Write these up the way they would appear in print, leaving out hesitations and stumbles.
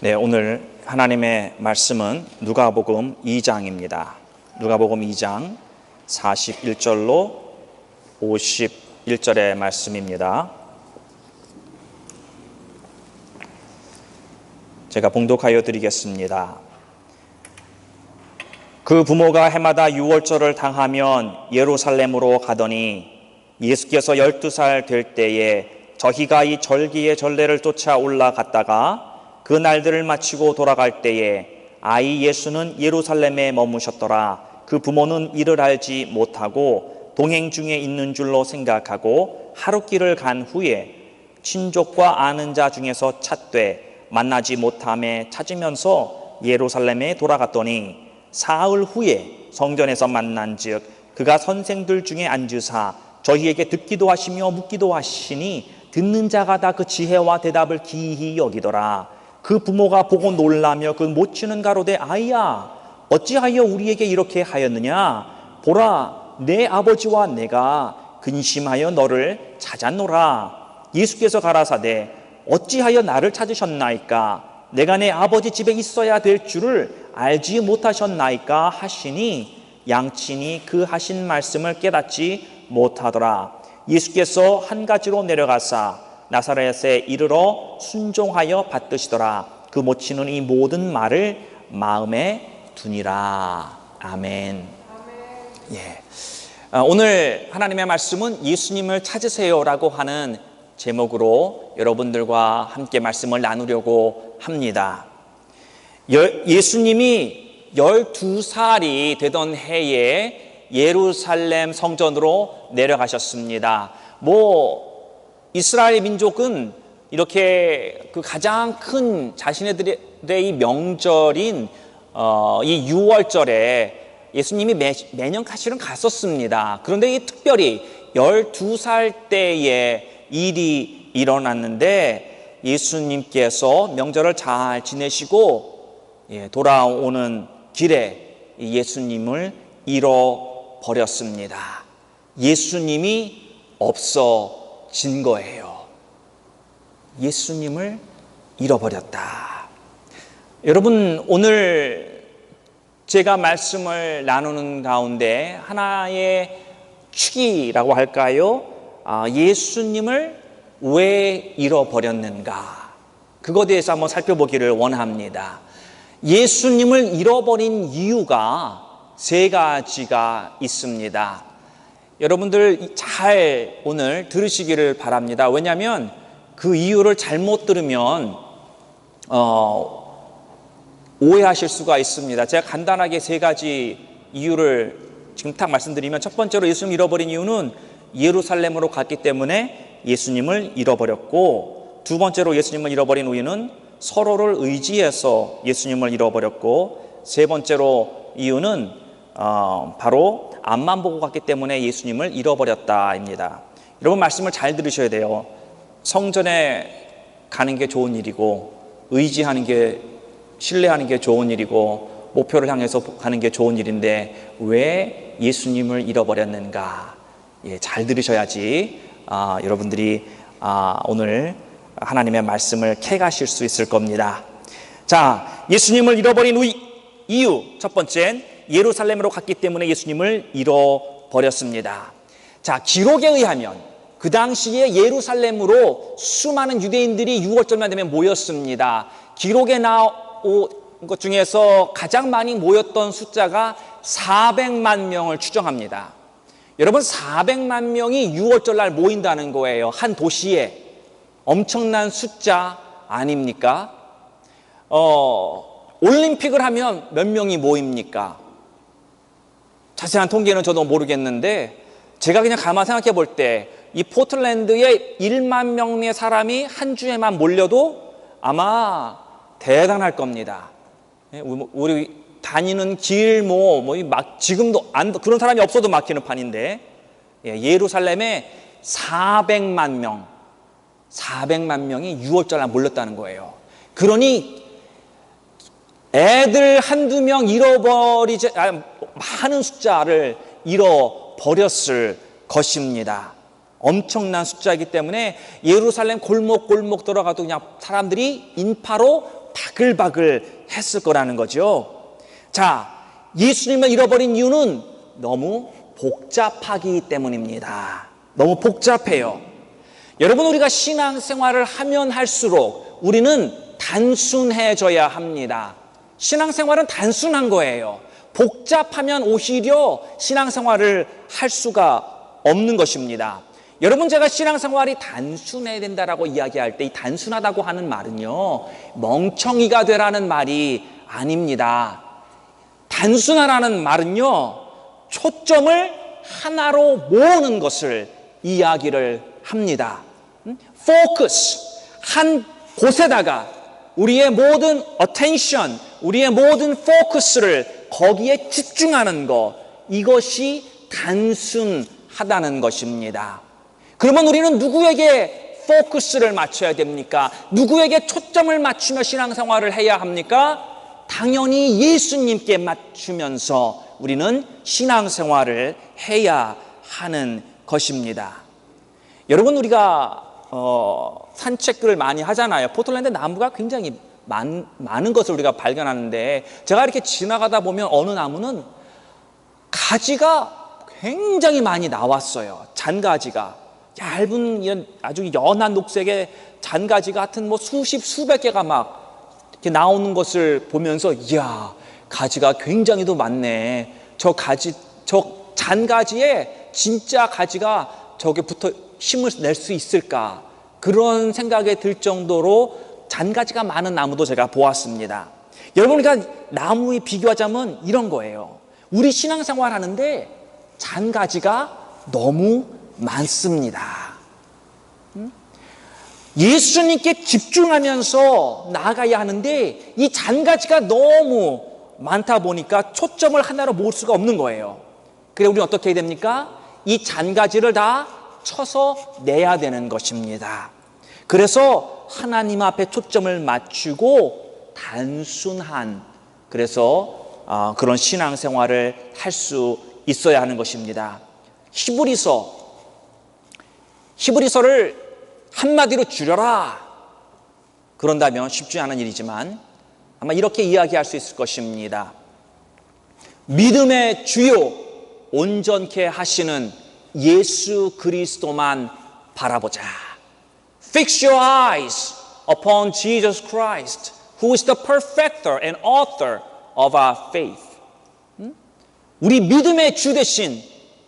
네, 오늘 하나님의 말씀은 누가복음 2장입니다. 누가복음 2장 41절로 51절의 말씀입니다. 제가 봉독하여 드리겠습니다. 그 부모가 해마다 유월절을 당하면 예루살렘으로 가더니 예수께서 12살 될 때에 저희가 이 절기의 전례를 쫓아 올라갔다가 그 날들을 마치고 돌아갈 때에 아이 예수는 예루살렘에 머무셨더라. 그 부모는 이를 알지 못하고 동행 중에 있는 줄로 생각하고 하룻길을 간 후에 친족과 아는 자 중에서 찾되 만나지 못함에 찾으면서 예루살렘에 돌아갔더니 사흘 후에 성전에서 만난즉 그가 선생들 중에 앉으사 저희에게 듣기도 하시며 묻기도 하시니 듣는 자가 다 그 지혜와 대답을 기이히 여기더라. 그 부모가 보고 놀라며 그 모치는 가로되 아이야 어찌하여 우리에게 이렇게 하였느냐? 보라 내 아버지와 내가 근심하여 너를 찾았노라. 예수께서 가라사대 어찌하여 나를 찾으셨나이까? 내가 내 아버지 집에 있어야 될 줄을 알지 못하셨나이까? 하시니 양친이 그 하신 말씀을 깨닫지 못하더라. 예수께서 한 가지로 내려가사 나사렛에 이르러 순종하여 받드시더라. 그 모치는 이 모든 말을 마음에 두니라. 아멘. 오늘 하나님의 말씀은 예수님을 찾으세요라고 하는 제목으로 여러분들과 함께 말씀을 나누려고 합니다. 예수님이 12살이 되던 해에 예루살렘 성전으로 내려가셨습니다. 이스라엘 민족은 이렇게 그 가장 큰 자신들의 명절인 이 유월절에 예수님이 매년 사실은 갔었습니다. 그런데 이 특별히 12살 때에 일이 일어났는데 예수님께서 명절을 잘 지내시고 돌아오는 길에 예수님을 잃어버렸습니다. 예수님이 없어진 거예요. 예수님을 잃어버렸다. 여러분, 오늘 제가 말씀을 나누는 가운데 하나의 축이라고 할까요? 예수님을 왜 잃어버렸는가? 그것에 대해서 한번 살펴보기를 원합니다. 예수님을 잃어버린 이유가 세 가지가 있습니다. 여러분들 잘 오늘 들으시기를 바랍니다. 왜냐하면 그 이유를 잘못 들으면 오해하실 수가 있습니다. 제가 간단하게 세 가지 이유를 지금 딱 말씀드리면, 첫 번째로 예수님을 잃어버린 이유는 예루살렘으로 갔기 때문에 예수님을 잃어버렸고, 두 번째로 예수님을 잃어버린 이유는 서로를 의지해서 예수님을 잃어버렸고, 세 번째로 이유는 바로 앞만 보고 갔기 때문에 예수님을 잃어버렸다입니다. 여러분, 말씀을 잘 들으셔야 돼요. 성전에 가는 게 좋은 일이고, 의지하는 게, 신뢰하는 게 좋은 일이고, 목표를 향해서 가는 게 좋은 일인데 왜 예수님을 잃어버렸는가? 잘 들으셔야지 여러분들이 오늘 하나님의 말씀을 캐가실 수 있을 겁니다. 자, 예수님을 잃어버린 이유 첫 번째는 예루살렘으로 갔기 때문에 예수님을 잃어버렸습니다. 자, 기록에 의하면 그 당시에 예루살렘으로 수많은 유대인들이 유월절만 되면 모였습니다. 기록에 나온 것 중에서 가장 많이 모였던 숫자가 400만 명을 추정합니다. 여러분, 400만 명이 유월절날 모인다는 거예요. 한 도시에. 엄청난 숫자 아닙니까? 올림픽을 하면 몇 명이 모입니까? 자세한 통계는 저도 모르겠는데, 제가 그냥 가만 생각해 볼 때 이 포틀랜드에 1만 명의 사람이 한 주에만 몰려도 아마 대단할 겁니다. 우리 다니는 길 지금도 그런 사람이 없어도 막히는 판인데, 예루살렘에 400만 명이 유월절날 몰렸다는 거예요. 그러니 애들 한두 명 많은 숫자를 잃어버렸을 것입니다. 엄청난 숫자이기 때문에 예루살렘 골목 들어가도 그냥 사람들이 인파로 바글바글 했을 거라는 거죠. 자, 예수님을 잃어버린 이유는 너무 복잡하기 때문입니다. 너무 복잡해요. 여러분, 우리가 신앙생활을 하면 할수록 우리는 단순해져야 합니다. 신앙생활은 단순한 거예요. 복잡하면 오히려 신앙생활을 할 수가 없는 것입니다. 여러분, 제가 신앙생활이 단순해야 된다라고 이야기할 때 이 단순하다고 하는 말은요, 멍청이가 되라는 말이 아닙니다. 단순하라는 말은요, 초점을 하나로 모으는 것을 이야기를 합니다. focus, 한 곳에다가 우리의 모든 attention, 우리의 모든 focus를 거기에 집중하는 것, 이것이 단순하다는 것입니다. 그러면 우리는 누구에게 포커스를 맞춰야 됩니까? 누구에게 초점을 맞추며 신앙생활을 해야 합니까? 당연히 예수님께 맞추면서 우리는 신앙생활을 해야 하는 것입니다. 여러분, 우리가 산책을 많이 하잖아요. 포틀랜드 나무가 굉장히 많은 것을 우리가 발견하는데, 제가 이렇게 지나가다 보면 어느 나무는 가지가 굉장히 많이 나왔어요. 잔가지가 얇은 이런 아주 연한 녹색의 잔가지가 하여튼 뭐 수백 개가 막 이렇게 나오는 것을 보면서, 이야, 가지가 굉장히도 많네. 저 잔가지에 진짜 가지가 저게 붙어 힘을 낼 수 있을까? 그런 생각이 들 정도로 잔가지가 많은 나무도 제가 보았습니다. 여러분, 그러니까 나무에 비교하자면 이런 거예요. 우리 신앙생활 하는데 잔가지가 너무 많습니다. 예수님께 집중하면서 나아가야 하는데 이 잔가지가 너무 많다 보니까 초점을 하나로 모을 수가 없는 거예요. 그래, 우리는 어떻게 해야 됩니까? 이 잔가지를 다 쳐서 내야 되는 것입니다. 그래서 하나님 앞에 초점을 맞추고 단순한, 그래서 그런 신앙생활을 할 수 있어야 하는 것입니다. 히브리서를 한마디로 줄여라, 그런다면 쉽지 않은 일이지만 아마 이렇게 이야기할 수 있을 것입니다. 믿음의 주요 온전케 하시는 예수 그리스도만 바라보자. Fix your eyes upon Jesus Christ, who is the perfecter and author of our faith. 우리 믿음의 주 대신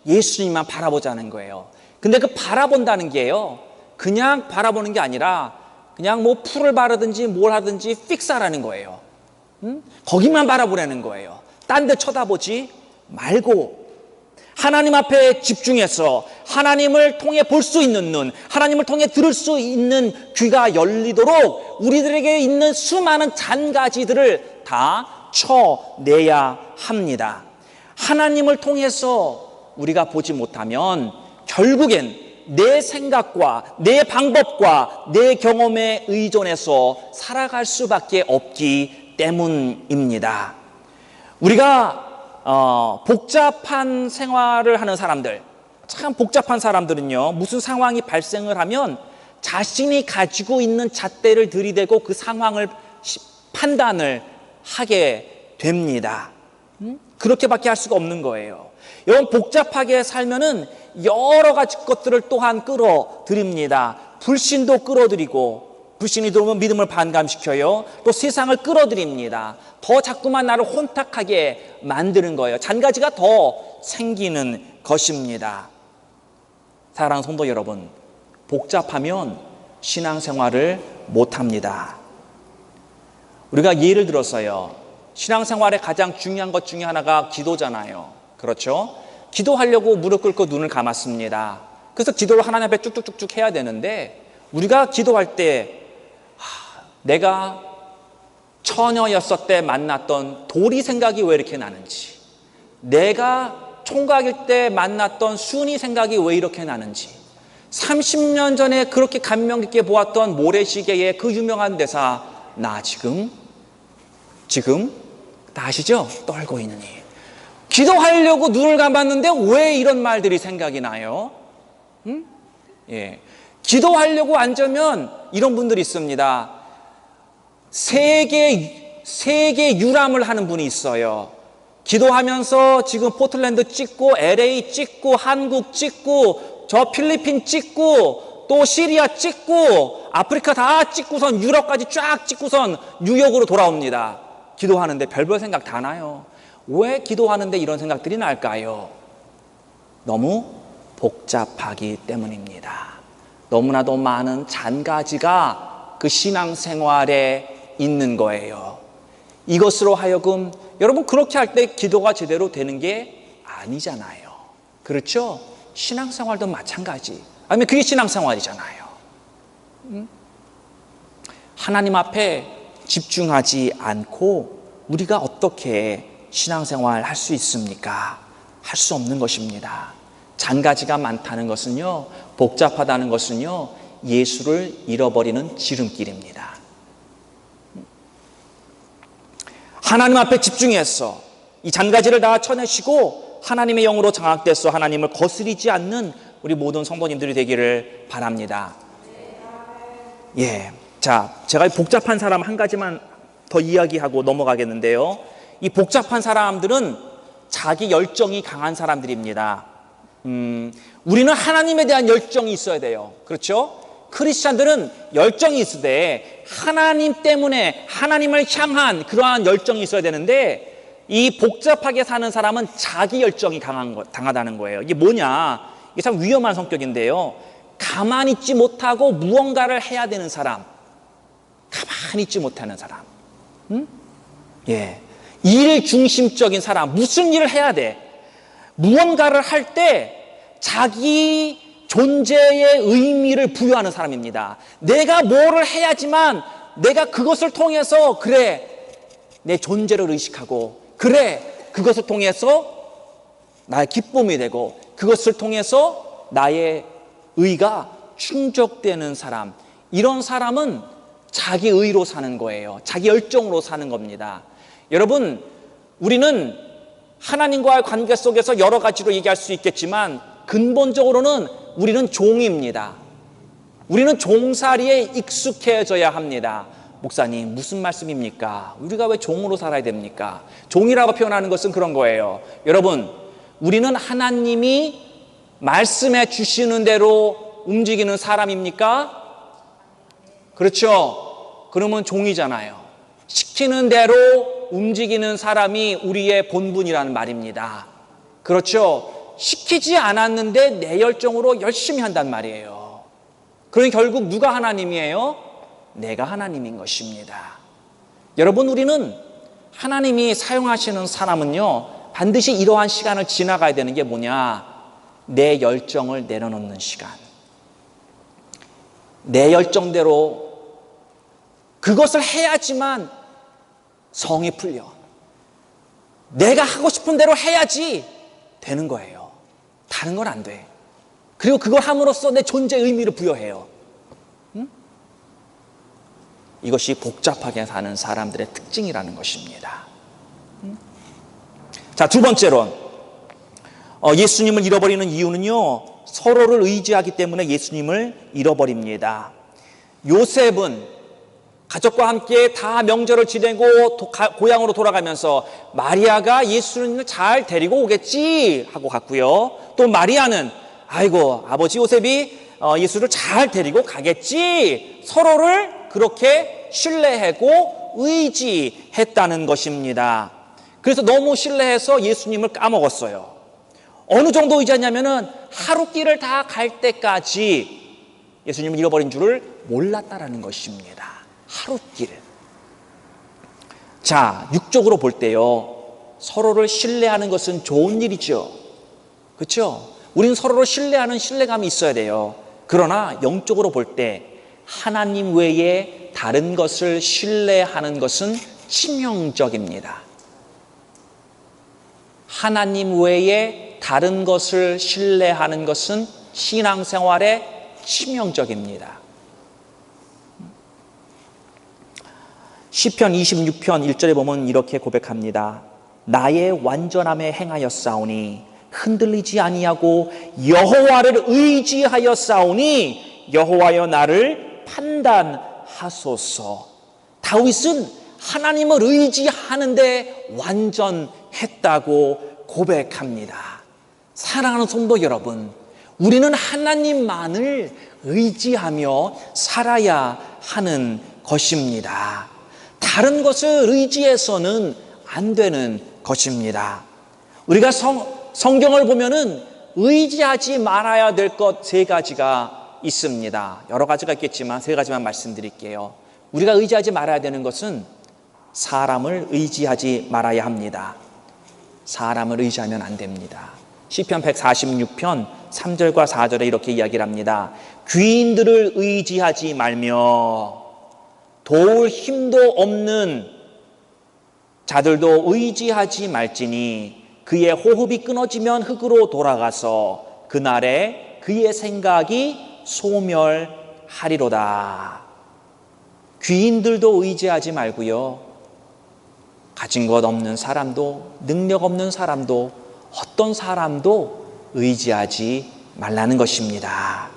예수님만 바라보자는 거예요. 근데 그 바라본다는 게요, 그냥 바라보는 게 아니라 그냥 뭐 풀을 바르든지 뭘 하든지 픽스하라는 거예요. 거기만 바라보라는 거예요. 딴 데 쳐다보지 말고 하나님 앞에 집중해서 하나님을 통해 볼 수 있는 눈, 하나님을 통해 들을 수 있는 귀가 열리도록 우리들에게 있는 수많은 잔가지들을 다 쳐내야 합니다. 하나님을 통해서 우리가 보지 못하면 결국엔 내 생각과 내 방법과 내 경험에 의존해서 살아갈 수밖에 없기 때문입니다. 우리가 복잡한 생활을 하는 사람들, 참 복잡한 사람들은요, 무슨 상황이 발생을 하면 자신이 가지고 있는 잣대를 들이대고 그 상황을 판단을 하게 됩니다. 그렇게밖에 할 수가 없는 거예요. 여러분, 복잡하게 살면은 여러 가지 것들을 또한 끌어들입니다. 불신도 끌어들이고, 불신이 들어오면 믿음을 반감시켜요. 또 세상을 끌어들입니다. 더 자꾸만 나를 혼탁하게 만드는 거예요. 잔가지가 더 생기는 것입니다. 사랑하는 성도 여러분, 복잡하면 신앙생활을 못합니다. 우리가 예를 들어서요, 신앙생활의 가장 중요한 것 중에 하나가 기도잖아요. 그렇죠? 기도하려고 무릎 꿇고 눈을 감았습니다. 그래서 기도를 하나님 앞에 쭉쭉쭉쭉 해야 되는데, 우리가 기도할 때 내가 처녀였을 때 만났던 돌이 생각이 왜 이렇게 나는지, 내가 총각일 때 만났던 순이 생각이 왜 이렇게 나는지, 30년 전에 그렇게 감명 깊게 보았던 모래시계의 그 유명한 대사, 나 지금 다 아시죠? 떨고 있느니. 기도하려고 눈을 감았는데 왜 이런 말들이 생각이 나요? 기도하려고 앉으면 이런 분들이 있습니다. 세계 유람을 하는 분이 있어요. 기도하면서 지금 포틀랜드 찍고 LA 찍고 한국 찍고 저 필리핀 찍고 또 시리아 찍고 아프리카 다 찍고선 유럽까지 쫙 찍고선 뉴욕으로 돌아옵니다. 기도하는데 별별 생각 다 나요. 왜 기도하는데 이런 생각들이 날까요? 너무 복잡하기 때문입니다. 너무나도 많은 잔가지가 그 신앙생활에 있는 거예요. 이것으로 하여금 여러분 그렇게 할 때 기도가 제대로 되는 게 아니잖아요. 그렇죠? 신앙생활도 마찬가지. 아니면 그게 신앙생활이잖아요. 하나님 앞에 집중하지 않고 우리가 어떻게 신앙생활 할 수 있습니까? 할 수 없는 것입니다. 잔가지가 많다는 것은요, 복잡하다는 것은요, 예수를 잃어버리는 지름길입니다. 하나님 앞에 집중해서 이 잔가지를 다 쳐내시고 하나님의 영으로 장악돼서 하나님을 거스리지 않는 우리 모든 성도님들이 되기를 바랍니다. 예, 자, 제가 복잡한 사람 한 가지만 더 이야기하고 넘어가겠는데요. 이 복잡한 사람들은 자기 열정이 강한 사람들입니다. 우리는 하나님에 대한 열정이 있어야 돼요. 그렇죠? 크리스찬들은 열정이 있으되 하나님 때문에 하나님을 향한 그러한 열정이 있어야 되는데 이 복잡하게 사는 사람은 자기 열정이 강하다는 거예요. 이게 뭐냐? 이게 참 위험한 성격인데요. 가만히 있지 못하고 무언가를 해야 되는 사람, 가만히 있지 못하는 사람, 예, 일 중심적인 사람, 무슨 일을 해야 돼? 무언가를 할 때 자기 존재의 의미를 부여하는 사람입니다. 내가 뭐를 해야지만 내가 그것을 통해서 그래 내 존재를 의식하고 그래 그것을 통해서 나의 기쁨이 되고 그것을 통해서 나의 의가 충족되는 사람, 이런 사람은 자기 의로 사는 거예요. 자기 열정으로 사는 겁니다. 여러분, 우리는 하나님과의 관계 속에서 여러 가지로 얘기할 수 있겠지만 근본적으로는 우리는 종입니다. 우리는 종살이에 익숙해져야 합니다. 목사님, 무슨 말씀입니까? 우리가 왜 종으로 살아야 됩니까? 종이라고 표현하는 것은 그런 거예요. 여러분, 우리는 하나님이 말씀해 주시는 대로 움직이는 사람입니까? 그렇죠? 그러면 종이잖아요. 시키는 대로 움직이는 사람이 우리의 본분이라는 말입니다. 그렇죠? 시키지 않았는데 내 열정으로 열심히 한단 말이에요. 그러니 결국 누가 하나님이에요? 내가 하나님인 것입니다. 여러분, 우리는 하나님이 사용하시는 사람은요, 반드시 이러한 시간을 지나가야 되는 게 뭐냐? 내 열정을 내려놓는 시간. 내 열정대로 그것을 해야지만 성이 풀려. 내가 하고 싶은 대로 해야지 되는 거예요. 다른 건 안 돼. 그리고 그걸 함으로써 내 존재의 의미를 부여해요. 이것이 복잡하게 사는 사람들의 특징이라는 것입니다. 자, 두 번째로 예수님을 잃어버리는 이유는요, 서로를 의지하기 때문에 예수님을 잃어버립니다. 요셉은 가족과 함께 다 명절을 지내고 고향으로 돌아가면서 마리아가 예수님을 잘 데리고 오겠지 하고 갔고요. 또 마리아는 아이고 아버지 요셉이 예수를 잘 데리고 가겠지, 서로를 그렇게 신뢰하고 의지했다는 것입니다. 그래서 너무 신뢰해서 예수님을 까먹었어요. 어느 정도 의지했냐면은 하루 길을 다 갈 때까지 예수님을 잃어버린 줄을 몰랐다라는 것입니다. 하루 길. 자, 육적으로 볼 때요, 서로를 신뢰하는 것은 좋은 일이죠. 그렇죠? 우리는 서로를 신뢰하는 신뢰감이 있어야 돼요. 그러나 영적으로 볼 때 하나님 외에 다른 것을 신뢰하는 것은 치명적입니다. 하나님 외에 다른 것을 신뢰하는 것은 신앙생활에 치명적입니다. 시편 26편 1절에 보면 이렇게 고백합니다. 나의 완전함에 행하였사오니 흔들리지 아니하고 여호와를 의지하였사오니 여호와여 나를 판단하소서. 다윗은 하나님을 의지하는데 완전했다고 고백합니다. 사랑하는 성도 여러분, 우리는 하나님만을 의지하며 살아야 하는 것입니다. 다른 것을 의지해서는 안 되는 것입니다. 우리가 성경을 보면은 의지하지 말아야 될 것 세 가지가 있습니다. 여러 가지가 있겠지만 세 가지만 말씀드릴게요. 우리가 의지하지 말아야 되는 것은 사람을 의지하지 말아야 합니다. 사람을 의지하면 안 됩니다. 시편 146편 3절과 4절에 이렇게 이야기를 합니다. 귀인들을 의지하지 말며 도울 힘도 없는 자들도 의지하지 말지니 그의 호흡이 끊어지면 흙으로 돌아가서 그날에 그의 생각이 소멸하리로다. 귀인들도 의지하지 말고요, 가진 것 없는 사람도, 능력 없는 사람도, 어떤 사람도 의지하지 말라는 것입니다.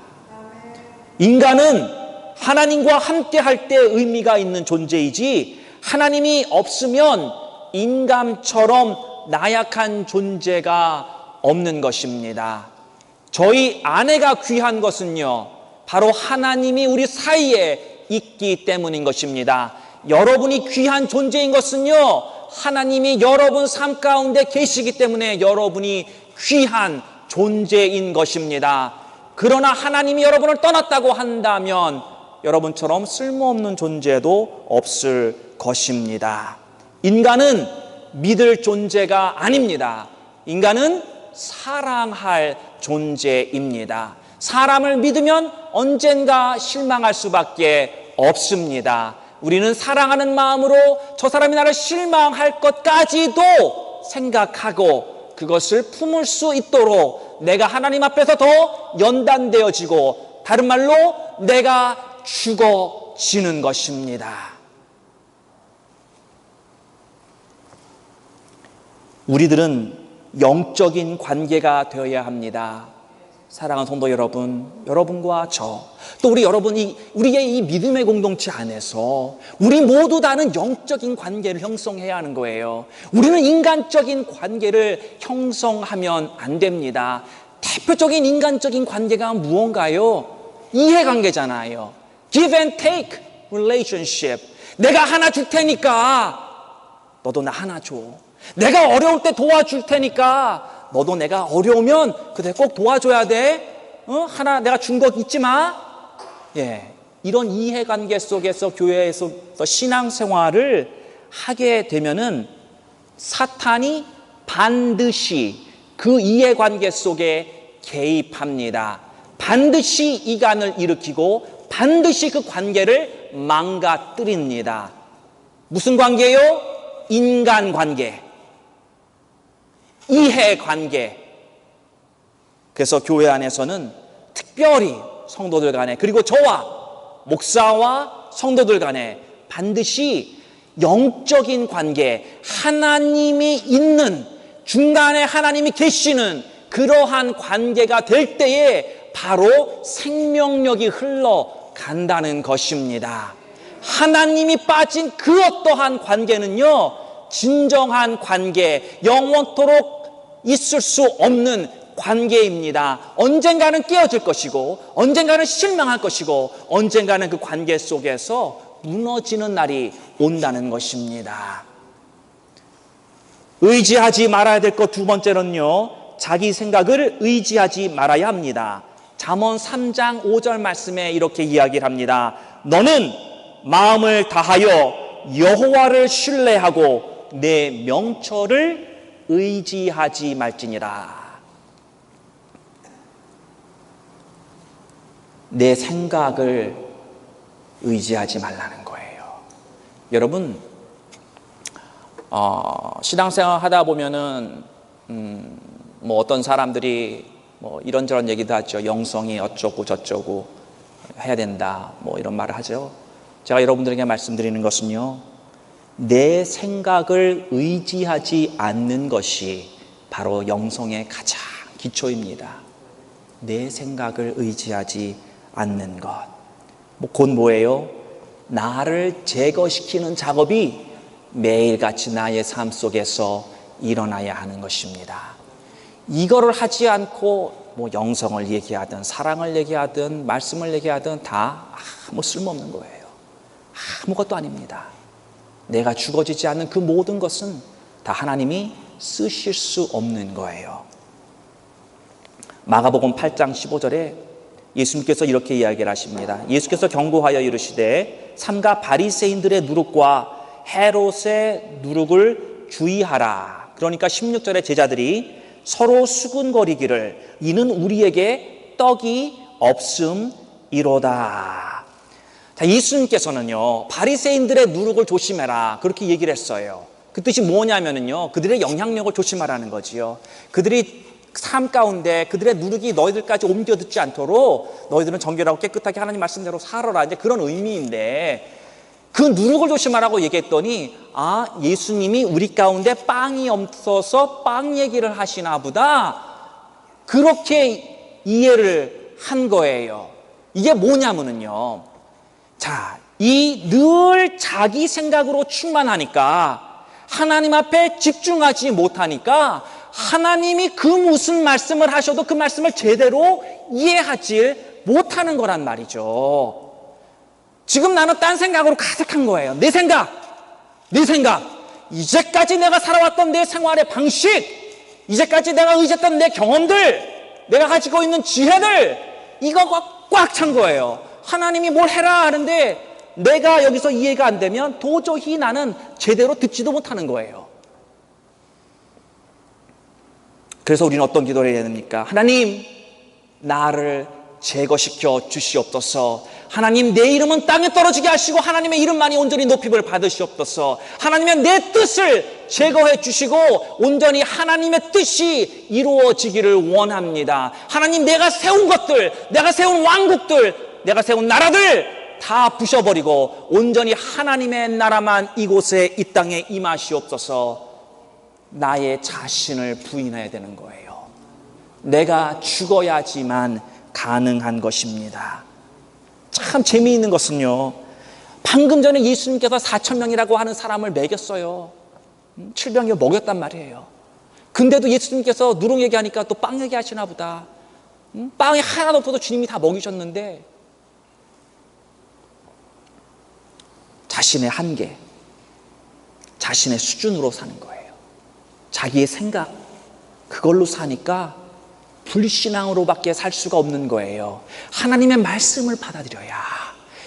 인간은 하나님과 함께 할 때 의미가 있는 존재이지, 하나님이 없으면 인간처럼 나약한 존재가 없는 것입니다. 저희 아내가 귀한 것은요, 바로 하나님이 우리 사이에 있기 때문인 것입니다. 여러분이 귀한 존재인 것은요, 하나님이 여러분 삶 가운데 계시기 때문에 여러분이 귀한 존재인 것입니다. 그러나 하나님이 여러분을 떠났다고 한다면 여러분처럼 쓸모없는 존재도 없을 것입니다. 인간은 믿을 존재가 아닙니다. 인간은 사랑할 존재입니다. 사람을 믿으면 언젠가 실망할 수밖에 없습니다. 우리는 사랑하는 마음으로 저 사람이 나를 실망할 것까지도 생각하고 그것을 품을 수 있도록 내가 하나님 앞에서 더 연단되어지고, 다른 말로 내가 죽어지는 것입니다. 우리들은 영적인 관계가 되어야 합니다. 사랑하는 성도 여러분, 여러분과 저, 또 우리의 이 믿음의 공동체 안에서 우리 모두 다는 영적인 관계를 형성해야 하는 거예요. 우리는 인간적인 관계를 형성하면 안 됩니다. 대표적인 인간적인 관계가 무언가요? 이해관계잖아요. Give and take relationship. 내가 하나 줄 테니까 너도 나 하나 줘. 내가 어려울 때 도와줄 테니까 너도 내가 어려우면 그때 꼭 도와줘야 돼. 하나 내가 준 거 잊지 마. 예, 이런 이해관계 속에서 교회에서 신앙생활을 하게 되면은 사탄이 반드시 그 이해관계 속에 개입합니다. 반드시 이간을 일으키고 반드시 그 관계를 망가뜨립니다. 무슨 관계요? 인간관계, 이해관계. 그래서 교회 안에서는 특별히 성도들 간에, 그리고 저와 목사와 성도들 간에 반드시 영적인 관계, 하나님이 있는, 중간에 하나님이 계시는 그러한 관계가 될 때에 바로 생명력이 흘러간다는 것입니다. 하나님이 빠진 그 어떠한 관계는요, 진정한 관계, 영원토록 있을 수 없는 관계입니다. 언젠가는 깨어질 것이고, 언젠가는 실망할 것이고, 언젠가는 그 관계 속에서 무너지는 날이 온다는 것입니다. 의지하지 말아야 될 것 두 번째는요, 자기 생각을 의지하지 말아야 합니다. 잠언 3장 5절 말씀에 이렇게 이야기를 합니다. 너는 마음을 다하여 여호와를 신뢰하고 내 명철을 의지하지 말지니라. 내 생각을 의지하지 말라는 거예요. 여러분, 신앙생활 하다 보면은 뭐 어떤 사람들이 뭐 이런저런 얘기도 하죠. 영성이 어쩌고 저쩌고 해야 된다, 뭐 이런 말을 하죠. 제가 여러분들에게 말씀드리는 것은요, 내 생각을 의지하지 않는 것이 바로 영성의 가장 기초입니다. 내 생각을 의지하지 않는 것. 곧 뭐예요? 나를 제거시키는 작업이 매일같이 나의 삶 속에서 일어나야 하는 것입니다. 이거를 하지 않고 뭐 영성을 얘기하든 사랑을 얘기하든 말씀을 얘기하든 다 아무 쓸모없는 거예요. 아무것도 아닙니다. 내가 죽어지지 않는 그 모든 것은 다 하나님이 쓰실 수 없는 거예요. 마가복음 8장 15절에 예수님께서 이렇게 이야기를 하십니다. 예수께서 경고하여 이르시되 삼가 바리새인들의 누룩과 헤롯의 누룩을 주의하라. 그러니까 16절에 제자들이 서로 수군거리기를 이는 우리에게 떡이 없음이로다. 자, 예수님께서는요 바리새인들의 누룩을 조심해라 그렇게 얘기를 했어요. 그 뜻이 뭐냐면은요 그들의 영향력을 조심하라는 거지요. 그들이 삶 가운데 그들의 누룩이 너희들까지 옮겨듣지 않도록 너희들은 정결하고 깨끗하게 하나님 말씀대로 살아라, 이제 그런 의미인데, 그 누룩을 조심하라고 얘기했더니 예수님이 우리 가운데 빵이 없어서 빵 얘기를 하시나 보다, 그렇게 이해를 한 거예요. 이게 뭐냐면은요, 자, 이 늘 자기 생각으로 충만하니까 하나님 앞에 집중하지 못하니까 하나님이 그 무슨 말씀을 하셔도 그 말씀을 제대로 이해하지 못하는 거란 말이죠. 지금 나는 딴 생각으로 가득한 거예요. 내 생각. 이제까지 내가 살아왔던 내 생활의 방식, 이제까지 내가 의지했던 내 경험들, 내가 가지고 있는 지혜들, 이거가 꽉 찬 거예요. 하나님이 뭘 해라 하는데 내가 여기서 이해가 안 되면 도저히 나는 제대로 듣지도 못하는 거예요. 그래서 우리는 어떤 기도를 해야 됩니까? 하나님, 나를 제거시켜 주시옵소서. 하나님, 내 이름은 땅에 떨어지게 하시고 하나님의 이름만이 온전히 높임을 받으시옵소서. 하나님의 내 뜻을 제거해 주시고 온전히 하나님의 뜻이 이루어지기를 원합니다. 하나님, 내가 세운 것들, 내가 세운 왕국들, 내가 세운 나라들 다 부셔버리고 온전히 하나님의 나라만 이곳에, 이 땅에 임하시옵소서. 나의 자신을 부인해야 되는 거예요. 내가 죽어야지만 가능한 것입니다. 참 재미있는 것은요, 방금 전에 예수님께서 4,000명이라고 하는 사람을 먹였어요. 7병이어 먹였단 말이에요. 근데도 예수님께서 누룩 얘기하니까 또 빵 얘기하시나 보다. 빵이 하나도 없어도 주님이 다 먹이셨는데, 자신의 한계, 자신의 수준으로 사는 거예요. 자기의 생각, 그걸로 사니까 불신앙으로밖에 살 수가 없는 거예요. 하나님의 말씀을 받아들여야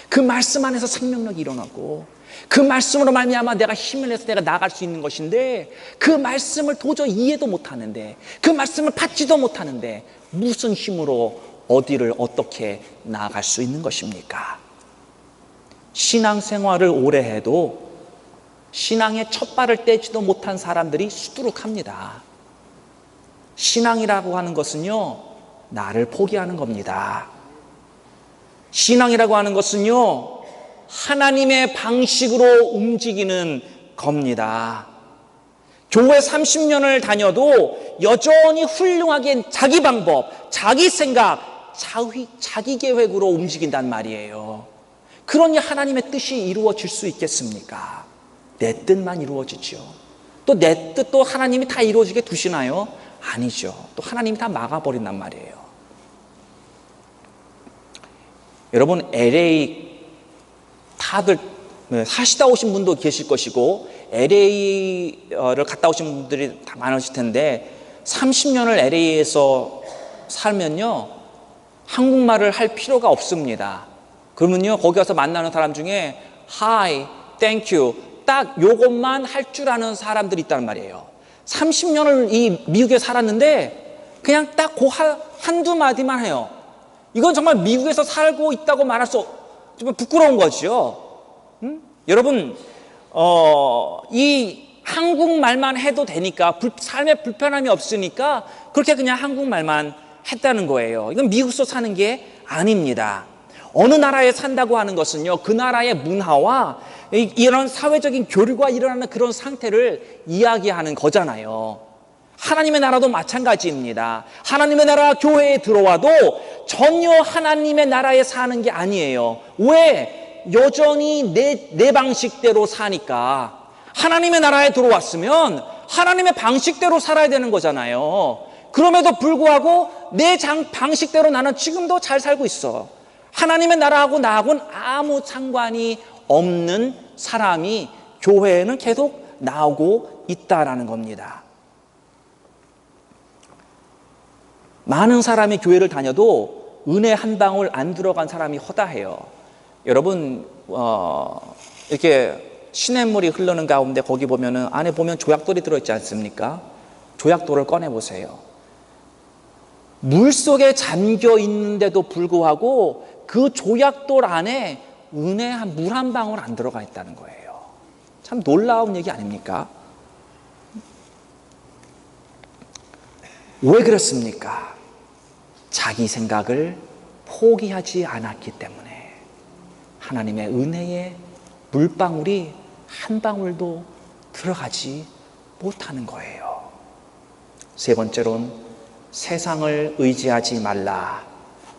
그 말씀 안에서 생명력이 일어나고 그 말씀으로 말미암아 내가 힘을 내서 내가 나아갈 수 있는 것인데, 그 말씀을 도저히 이해도 못하는데, 그 말씀을 받지도 못하는데 무슨 힘으로 어디를 어떻게 나아갈 수 있는 것입니까? 신앙생활을 오래 해도 신앙의 첫 발을 떼지도 못한 사람들이 수두룩합니다. 신앙이라고 하는 것은요, 나를 포기하는 겁니다. 신앙이라고 하는 것은요, 하나님의 방식으로 움직이는 겁니다. 교회 30년을 다녀도 여전히 훌륭하게 자기 방법, 자기 생각, 자기 계획으로 움직인단 말이에요. 그러니 하나님의 뜻이 이루어질 수 있겠습니까? 내 뜻만 이루어지죠. 또 내 뜻도 하나님이 다 이루어지게 두시나요? 아니죠. 또 하나님이 다 막아버린단 말이에요. 여러분, LA 다들 사시다 오신 분도 계실 것이고 LA를 갔다 오신 분들이 다 많으실 텐데, 30년을 LA에서 살면요, 한국말을 할 필요가 없습니다. 그러면요, 거기 가서 만나는 사람 중에 Hi, Thank you, 딱 요것만 할 줄 아는 사람들이 있다는 말이에요. 30년을 이 미국에 살았는데 그냥 딱 그 한두 마디만 해요. 이건 정말 미국에서 살고 있다고 말할 수 좀 부끄러운 거죠. 여러분, 이 한국말만 해도 되니까, 삶에 불편함이 없으니까 그렇게 그냥 한국말만 했다는 거예요. 이건 미국에서 사는 게 아닙니다. 어느 나라에 산다고 하는 것은요, 그 나라의 문화와 이런 사회적인 교류가 일어나는 그런 상태를 이야기하는 거잖아요. 하나님의 나라도 마찬가지입니다. 하나님의 나라 교회에 들어와도 전혀 하나님의 나라에 사는 게 아니에요. 왜? 여전히 내 방식대로 사니까 하나님의 나라에 들어왔으면 하나님의 방식대로 살아야 되는 거잖아요. 그럼에도 불구하고 내 방식대로 나는 지금도 잘 살고 있어. 하나님의 나라하고 나하고는 아무 상관이 없는 사람이 교회에는 계속 나오고 있다라는 겁니다. 많은 사람이 교회를 다녀도 은혜 한 방울 안 들어간 사람이 허다해요. 여러분 이렇게 시냇물이 흐르는 가운데 거기 보면은 안에 보면 조약돌이 들어있지 않습니까? 조약돌을 꺼내보세요. 물 속에 잠겨 있는데도 불구하고 그 조약돌 안에 은혜 물 한 방울 안 들어가 있다는 거예요. 참 놀라운 얘기 아닙니까? 왜 그렇습니까? 자기 생각을 포기하지 않았기 때문에 하나님의 은혜의 물방울이 한 방울도 들어가지 못하는 거예요. 세 번째로는 세상을 의지하지 말라.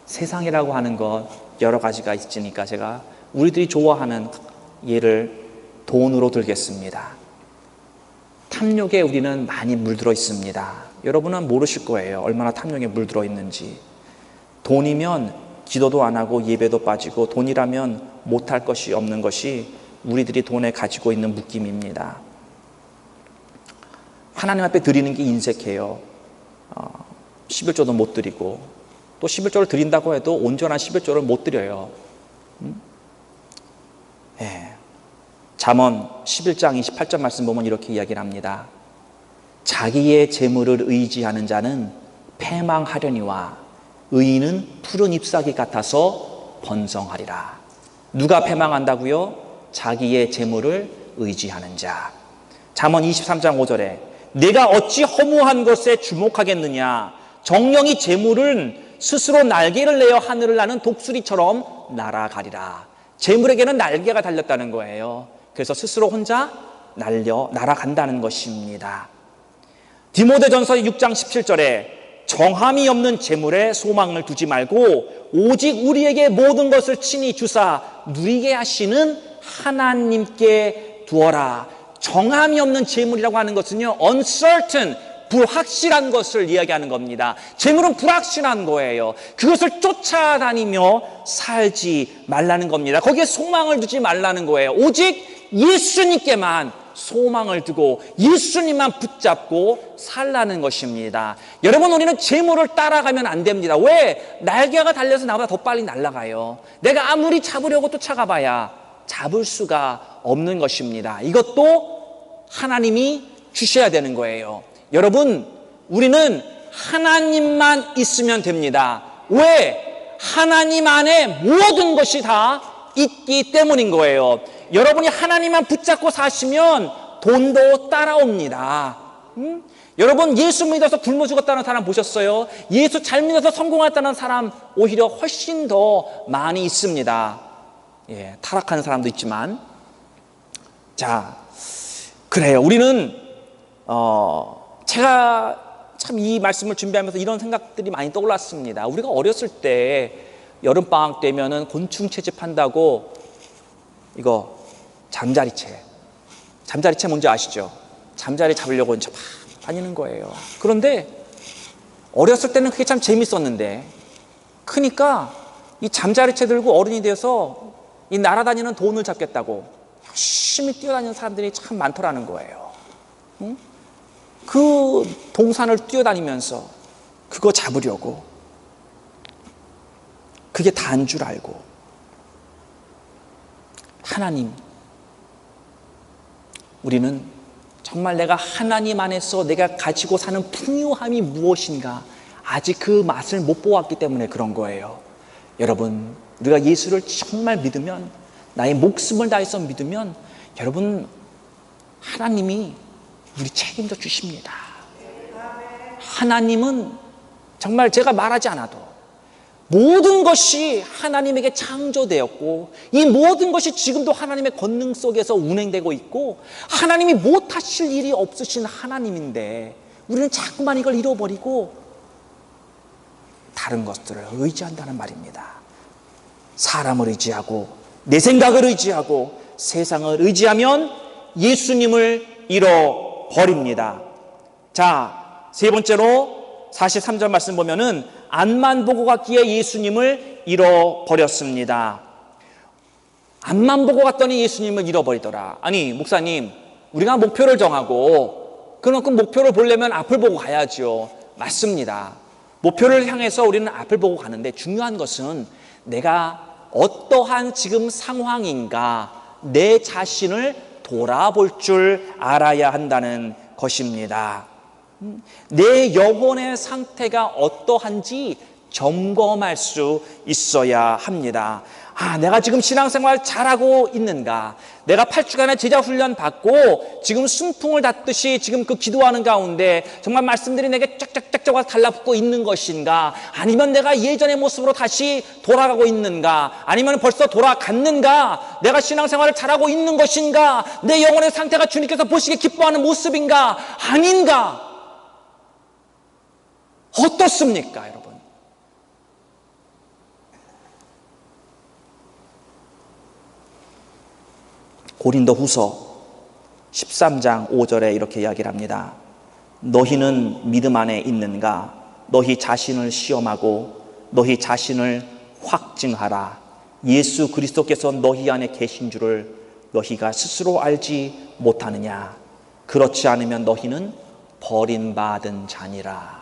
세상이라고 하는 것 여러 가지가 있으니까 제가 우리들이 좋아하는 예를 돈으로 들겠습니다. 탐욕에 우리는 많이 물들어 있습니다. 여러분은 모르실 거예요. 얼마나 탐욕에 물들어 있는지. 돈이면 기도도 안 하고 예배도 빠지고 돈이라면 못할 것이 없는 것이 우리들이 돈에 가지고 있는 묶임입니다. 하나님 앞에 드리는 게 인색해요. 11조도 못 드리고 또 11조를 드린다고 해도 온전한 11조를 못 드려요. 잠언 11장 28절 말씀 보면 이렇게 이야기를 합니다. 자기의 재물을 의지하는 자는 패망하려니와 의인은 푸른 잎사귀 같아서 번성하리라. 누가 패망한다고요? 자기의 재물을 의지하는 자. 잠언 23장 5절에 내가 어찌 허무한 것에 주목하겠느냐. 정령이 재물은 스스로 날개를 내어 하늘을 나는 독수리처럼 날아가리라. 재물에게는 날개가 달렸다는 거예요. 그래서 스스로 혼자 날아간다는 것입니다. 디모데전서 6장 17절에 정함이 없는 재물에 소망을 두지 말고 오직 우리에게 모든 것을 친히 주사 누리게 하시는 하나님께 두어라. 정함이 없는 재물이라고 하는 것은요, uncertain, 불확실한 것을 이야기하는 겁니다. 재물은 불확실한 거예요. 그것을 쫓아다니며 살지 말라는 겁니다. 거기에 소망을 두지 말라는 거예요. 오직 예수님께만 소망을 두고 예수님만 붙잡고 살라는 것입니다. 여러분, 우리는 재물을 따라가면 안 됩니다. 왜? 날개가 달려서 나보다 더 빨리 날아가요. 내가 아무리 잡으려고 쫓아가봐야 잡을 수가 없는 것입니다. 이것도 하나님이 주셔야 되는 거예요. 여러분, 우리는 하나님만 있으면 됩니다. 왜? 하나님 안에 모든 것이 다 있기 때문인 거예요. 여러분이 하나님만 붙잡고 사시면 돈도 따라옵니다. 여러분, 예수 믿어서 굶어 죽었다는 사람 보셨어요? 예수 잘 믿어서 성공했다는 사람 오히려 훨씬 더 많이 있습니다. 타락하는 사람도 있지만. 자, 그래요. 우리는 제가 참 이 말씀을 준비하면서 이런 생각들이 많이 떠올랐습니다. 우리가 어렸을 때 여름방학 되면은 곤충 채집한다고 이거 잠자리채 뭔지 아시죠? 잠자리 잡으려고 이제 막 다니는 거예요. 그런데 어렸을 때는 그게 참 재밌었는데 크니까 이 잠자리채 들고 어른이 돼서 이 날아다니는 돈을 잡겠다고 열심히 뛰어다니는 사람들이 참 많더라는 거예요. 그 동산을 뛰어다니면서 그거 잡으려고. 그게 다인 줄 알고. 하나님, 우리는 정말 내가 하나님 안에서 내가 가지고 사는 풍요함이 무엇인가 아직 그 맛을 못 보았기 때문에 그런 거예요. 여러분, 우리가 예수를 정말 믿으면, 나의 목숨을 다해서 믿으면 여러분, 하나님이 우리 책임져 주십니다. 하나님은 정말 제가 말하지 않아도 모든 것이 하나님에게 창조되었고 이 모든 것이 지금도 하나님의 권능 속에서 운행되고 있고 하나님이 못하실 일이 없으신 하나님인데 우리는 자꾸만 이걸 잃어버리고 다른 것들을 의지한다는 말입니다. 사람을 의지하고 내 생각을 의지하고 세상을 의지하면 예수님을 잃어버립니다. 자, 세 번째로 43절 말씀 보면은 앞만 보고 갔기에 예수님을 잃어버렸습니다. 앞만 보고 갔더니 예수님을 잃어버리더라. 아니, 목사님, 우리가 목표를 정하고 그만큼 목표를 보려면 앞을 보고 가야죠. 맞습니다. 목표를 향해서 우리는 앞을 보고 가는데 중요한 것은 내가 어떠한 지금 상황인가 내 자신을 돌아볼 줄 알아야 한다는 것입니다. 내 영혼의 상태가 어떠한지 점검할 수 있어야 합니다. 내가 지금 신앙생활 잘하고 있는가? 내가 8주간의 제자 훈련 받고 지금 순풍을 닫듯이 지금 그 기도하는 가운데 정말 말씀들이 내게 쫙쫙쫙쫙 와서 달라붙고 있는 것인가? 아니면 내가 예전의 모습으로 다시 돌아가고 있는가? 아니면 벌써 돌아갔는가? 내가 신앙생활을 잘하고 있는 것인가? 내 영혼의 상태가 주님께서 보시기에 기뻐하는 모습인가? 아닌가? 어떻습니까, 여러분? 고린도후서 13장 5절에 이렇게 이야기를 합니다. 너희는 믿음 안에 있는가? 너희 자신을 시험하고 너희 자신을 확증하라. 예수 그리스도께서 너희 안에 계신 줄을 너희가 스스로 알지 못하느냐? 그렇지 않으면 너희는 버림받은 자니라.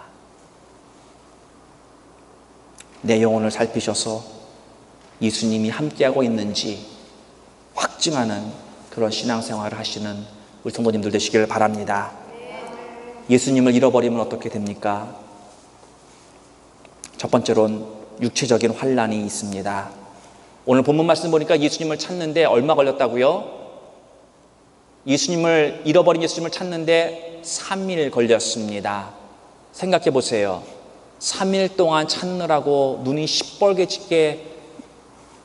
내 영혼을 살피셔서 예수님이 함께하고 있는지 확증하는 그런 신앙생활을 하시는 우리 성도님들 되시길 바랍니다. 예수님을 잃어버리면 어떻게 됩니까? 첫 번째로는 육체적인 환난이 있습니다. 오늘 본문 말씀 보니까 예수님을 찾는데 얼마 걸렸다고요? 잃어버린 예수님을 찾는데 3일 걸렸습니다. 생각해 보세요. 3일 동안 찾느라고 눈이 시뻘개지게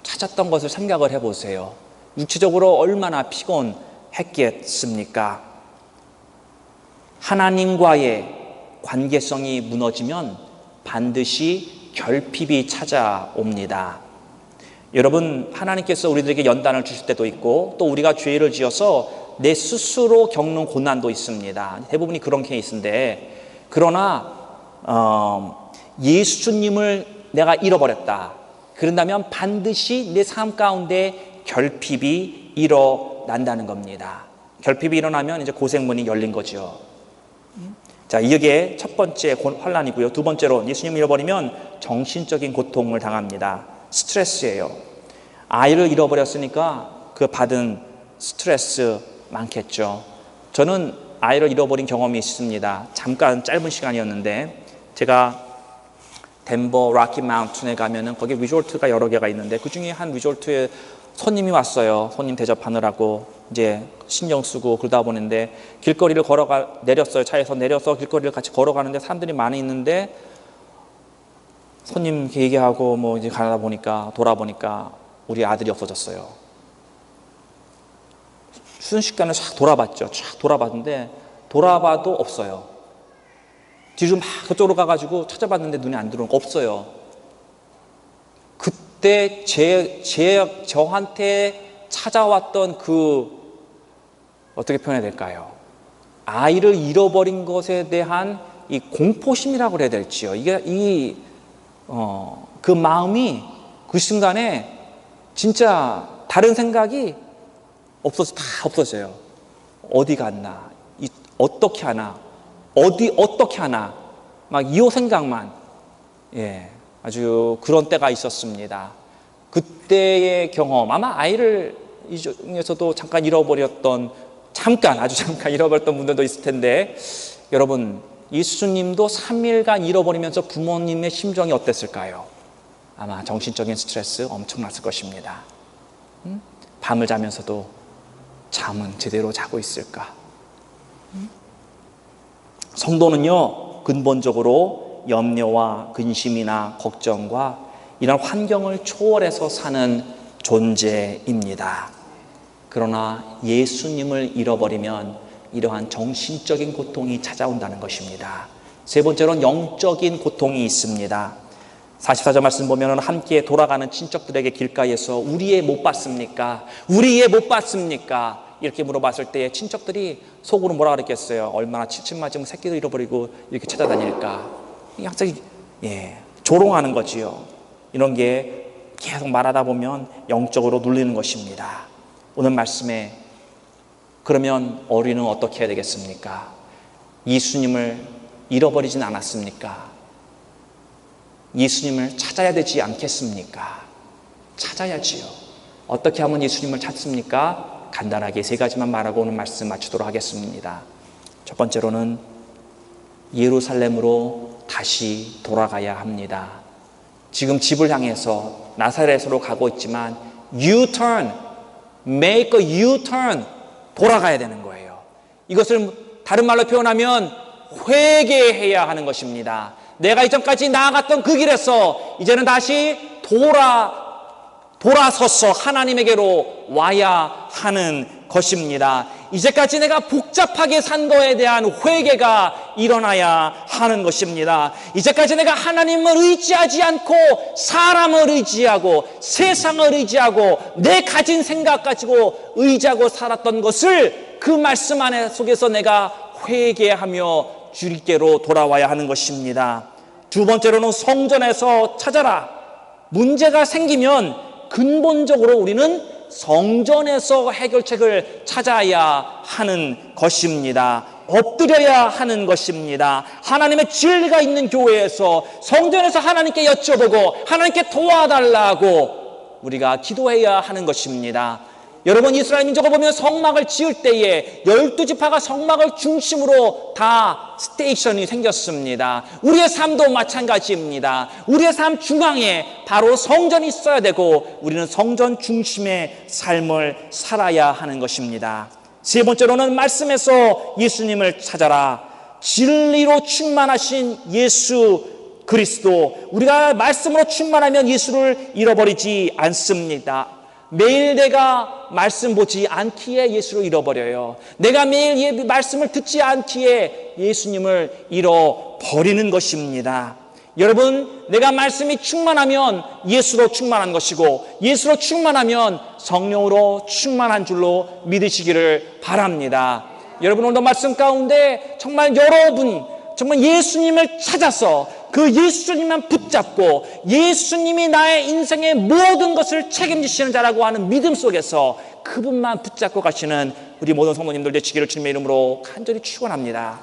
찾았던 것을 생각을 해보세요. 육체적으로 얼마나 피곤했겠습니까? 하나님과의 관계성이 무너지면 반드시 결핍이 찾아옵니다. 여러분, 하나님께서 우리들에게 연단을 주실 때도 있고 또 우리가 죄를 지어서 내 스스로 겪는 고난도 있습니다. 대부분이 그런 케이스인데, 그러나 예수님을 내가 잃어버렸다. 그런다면 반드시 내 삶 가운데 결핍이 일어난다는 겁니다. 결핍이 일어나면 이제 고생문이 열린 거죠. 자, 이게 첫 번째 환난이고요. 두 번째로 예수님을 잃어버리면 정신적인 고통을 당합니다. 스트레스예요. 아이를 잃어버렸으니까 그 받은 스트레스 많겠죠. 저는 아이를 잃어버린 경험이 있습니다. 잠깐 짧은 시간이었는데, 제가 덴버 락키 마운틴에 가면은 거기 리조트가 여러 개가 있는데 그 중에 한 리조트에 손님이 왔어요. 손님 대접하느라고 이제 신경 쓰고 그러다 보는데 길거리를 내렸어요. 차에서 내려서 길거리를 같이 걸어가는데 사람들이 많이 있는데 손님 얘기하고 뭐 이제 가다 보니까 돌아보니까 우리 아들이 없어졌어요. 순식간에 쫙 돌아봤죠. 쫙 돌아봤는데 돌아봐도 없어요. 뒤로 막 그쪽으로 가가지고 찾아봤는데 눈에 안 들어오는 거 없어요. 그때 저한테 찾아왔던 어떻게 표현해야 될까요? 아이를 잃어버린 것에 대한 이 공포심이라고 그래야 될지요. 그 마음이 그 순간에 진짜 다른 생각이 다 없어져요. 어디 갔나? 어떻게 하나? 어떻게 하나? 막 이 생각만. 아주 그런 때가 있었습니다. 그때의 경험, 아마 아이를 이 중에서도 아주 잠깐 잃어버렸던 분들도 있을 텐데, 여러분, 예수님도 3일간 잃어버리면서 부모님의 심정이 어땠을까요? 아마 정신적인 스트레스 엄청났을 것입니다. 밤을 자면서도 잠은 제대로 자고 있을까? 성도는요, 근본적으로 염려와 근심이나 걱정과 이런 환경을 초월해서 사는 존재입니다. 그러나 예수님을 잃어버리면 이러한 정신적인 고통이 찾아온다는 것입니다. 세 번째로는 영적인 고통이 있습니다. 44절 말씀 보면 함께 돌아가는 친척들에게 길가에서 우리 애 못 봤습니까? 우리 애 못 봤습니까? 이렇게 물어봤을 때 친척들이 속으로 뭐라 그랬겠어요? 얼마나 칠칠 맞으면 새끼도 잃어버리고 이렇게 찾아다닐까? 항상 조롱하는 거지요. 이런 게 계속 말하다 보면 영적으로 눌리는 것입니다. 오늘 말씀에 그러면 우리는 어떻게 해야 되겠습니까? 예수님을 잃어버리진 않았습니까? 예수님을 찾아야 되지 않겠습니까? 찾아야지요. 어떻게 하면 예수님을 찾습니까? 간단하게 세 가지만 말하고 오늘 말씀 마치도록 하겠습니다. 첫 번째로는 예루살렘으로 다시 돌아가야 합니다. 지금 집을 향해서 나사렛으로 가고 있지만 U-turn, make a U-turn, 돌아가야 되는 거예요. 이것을 다른 말로 표현하면 회개해야 하는 것입니다. 내가 이전까지 나아갔던 그 길에서 이제는 다시 돌아서서 하나님에게로 와야 하는 것입니다. 이제까지 내가 복잡하게 산 거에 대한 회개가 일어나야 하는 것입니다. 이제까지 내가 하나님을 의지하지 않고 사람을 의지하고 세상을 의지하고 내 가진 생각 가지고 의지하고 살았던 것을 그 말씀 안에 속에서 내가 회개하며 주님께로 돌아와야 하는 것입니다. 두 번째로는 성전에서 찾아라. 문제가 생기면 근본적으로 우리는 성전에서 해결책을 찾아야 하는 것입니다. 엎드려야 하는 것입니다. 하나님의 진리가 있는 교회에서 성전에서 하나님께 여쭤보고 하나님께 도와달라고 우리가 기도해야 하는 것입니다. 여러분, 이스라엘 민족을 보면 성막을 지을 때에 12지파가 성막을 중심으로 다 스테이션이 생겼습니다. 우리의 삶도 마찬가지입니다. 우리의 삶 중앙에 바로 성전이 있어야 되고 우리는 성전 중심의 삶을 살아야 하는 것입니다. 세 번째로는 말씀에서 예수님을 찾아라. 진리로 충만하신 예수 그리스도. 우리가 말씀으로 충만하면 예수를 잃어버리지 않습니다. 매일 내가 말씀 보지 않기에 예수를 잃어버려요. 내가 매일 말씀을 듣지 않기에 예수님을 잃어버리는 것입니다. 여러분, 내가 말씀이 충만하면 예수로 충만한 것이고 예수로 충만하면 성령으로 충만한 줄로 믿으시기를 바랍니다. 여러분, 오늘 말씀 가운데 정말 여러분 정말 예수님을 찾아서 그 예수님만 붙잡고 예수님이 나의 인생의 모든 것을 책임지시는 자라고 하는 믿음 속에서 그분만 붙잡고 가시는 우리 모든 성도님들 되시기를 주님의 이름으로 간절히 축원합니다.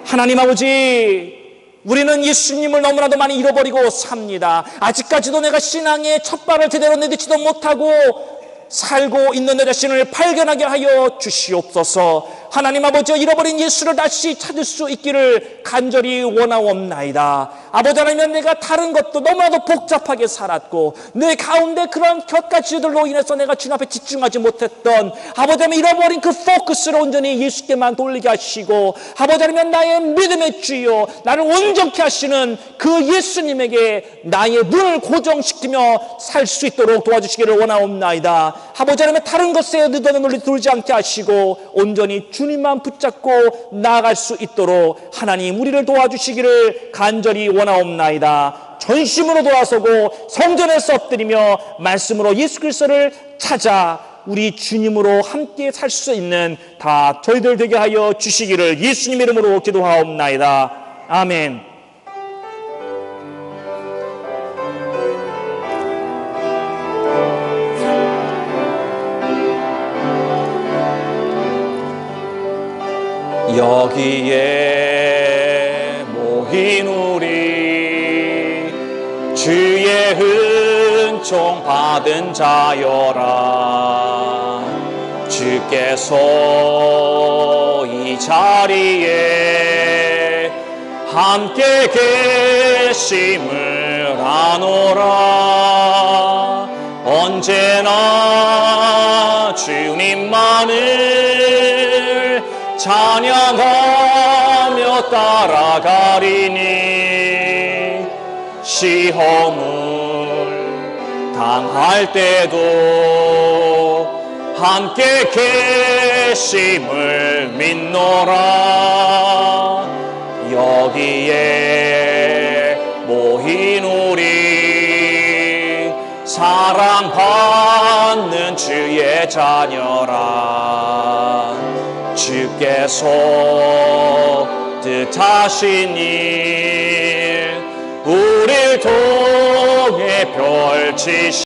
하나님 아버지, 우리는 예수님을 너무나도 많이 잃어버리고 삽니다. 아직까지도 내가 신앙의 첫 발을 제대로 내딛지도 못하고 살고 있는 내 자신을 발견하게 하여 주시옵소서. 하나님 아버지, 잃어버린 예수를 다시 찾을 수 있기를 간절히 원하옵나이다. 아버지 하나님, 내가 다른 것도 너무나도 복잡하게 살았고 내 가운데 그런 곁가지들로 인해서 내가 주님 앞에 집중하지 못했던 아버지 하나님, 잃어버린 그 포커스를 온전히 예수께만 돌리게 하시고 아버지 하나님, 나의 믿음의 주여 나를 온전케 하시는 그 예수님에게 나의 눈을 고정시키며 살 수 있도록 도와주시기를 원하옵나이다. 아버지 하나님, 다른 것에 눈을 돌지 않게 하시고 온전히 주님만 붙잡고 나아갈 수 있도록 하나님 우리를 도와주시기를 간절히 원하옵나이다. 전심으로 돌아서고 성전에서 엎드리며 말씀으로 예수 그리스도를 찾아 우리 주님으로 함께 살 수 있는 다 저희들 되게 하여 주시기를 예수님 이름으로 기도하옵나이다. 아멘. 여기에 모인 우리 주의 은총 받은 자여라. 주께서 이 자리에 함께 계심을 아노라. 언제나 주님만을 찬양하며 따라가리니 시험을 당할 때도 함께 계심을 믿노라. 여기에 모인 우리 사랑받는 주의 자녀라. 주께서 뜻하신 일 우릴 통해 펼치시